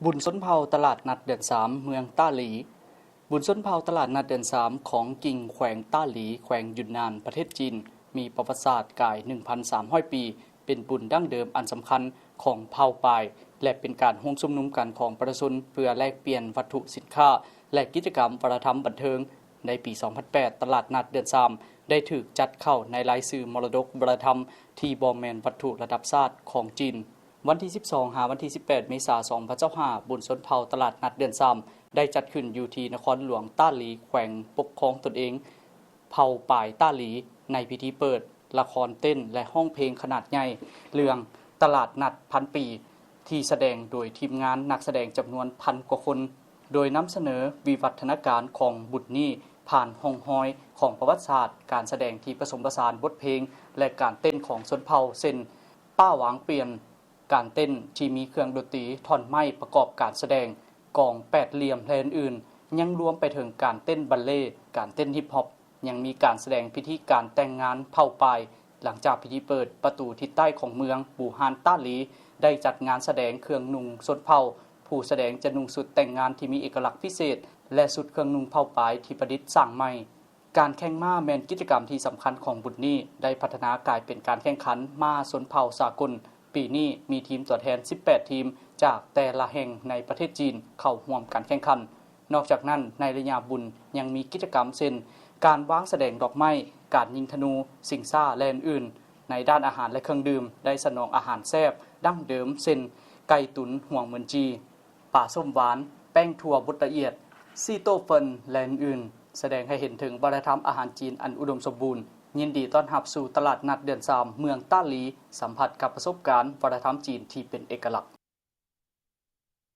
บุญส้นเผาตลาดนัดเดือน3เมืองต้าหลีบุญส้นเผาตลาดนัดเดือน3ของกิ่งแขวงต้าหลีแขวงยุนนานประเทศจีนมีประวัติศาสตร์กาย 1,300 ปีเป็นบุญดั้งเดิมอันสำคัญของเผ่าปายและเป็นการร่วมชุมนุมกันของประชาชนเพื่อแลกเปลี่ยนวัตถุสินค้าและกิจกรรมวัฒนธรรมบันเทิงในปี 2008 ตลาดนัดเดือน3ได้ถูกจัดเข้าในรายชื่อมรดกวัฒนธรรมที่บ่แม่นวัตถุระดับชาติของจีนวันที่ 12 หาวันที่ 18 เมษายน 2025 บุญส้นเผาตลาดนัดเดือน3ได้จัดขึ้นอยู่ที่นครหลวงต้าหลีแขวงปกครองตนเองเผ่าป่ายต้าหลีในพิธีเปิดละครเต้นและห้องเพลงขนาดใหญ่เรื่องตลาดนัดพันปีที่แสดงโดยทีมงานนักแสดงจำนวนพันกว่าคนโดยนำเสนอวิวัฒนาการของบุญนี้ผ่านห้องห้อยของประวัติศาสตร์การแสดงที่ผสมผสานบทเพลงและการเต้นของชนเผ่าเช่นป้าหวางเปลี่ยนการเต้นที่มีเครื่องดนตรีท่อนไม้ประกอบการแสดงกองแปดเหลี่ยมและอื่นๆยังรวมไปถึงการเต้นบัลเล่ต์การเต้นฮิปฮอปยังมีการแสดงพิธีการแต่งงานเผ่าปายหลังจากพิธีเปิดประตูทิศใต้ของเมืองบูฮานต้าหลีได้จัดงานแสดงเครื่องนุ่งชนเผ่าผู้แสดงจะนุ่งชุดแต่งงานที่มีเอกลักษณ์พิเศษและชุดเครื่องนุ่งเผ่าปายที่ประดิษฐ์สร้างใหม่การแข่งม้าแม่นกิจกรรมที่สำคัญของบุญนี้ได้พัฒนากลายเป็นการแข่งขันม้าชนเผ่าสากลปีนี้มีทีมตัวแทน 18 ทีมจากแต่ละแห่งในประเทศจีนเข้าร่วมการแข่งขันนอกจากนั้นในระยะบุญยังมีกิจกรรมเช่นการวางแสดงดอกไม้การยิงธนูสิงซ่าและอื่นๆในด้านอาหารและเครื่องดื่มได้สนองอาหารแซ่บดั้งเดิมเช่นไก่ตุ๋นห่วงเหมือนจีป่าส้มหวานแป้งถั่วบดละเอียดซีโต้เฟินและอื่นๆแสดงให้เห็นถึงวัฒนธรรมอาหารจีนอันอุดมสมบูรณ์ยินดีต้อนรับสู่ตลาดนัดเดือน3เมืองต้าหลีสัมผัสกับประสบการณ์วัฒนธรรมจีนที่เป็นเอกลักษณ์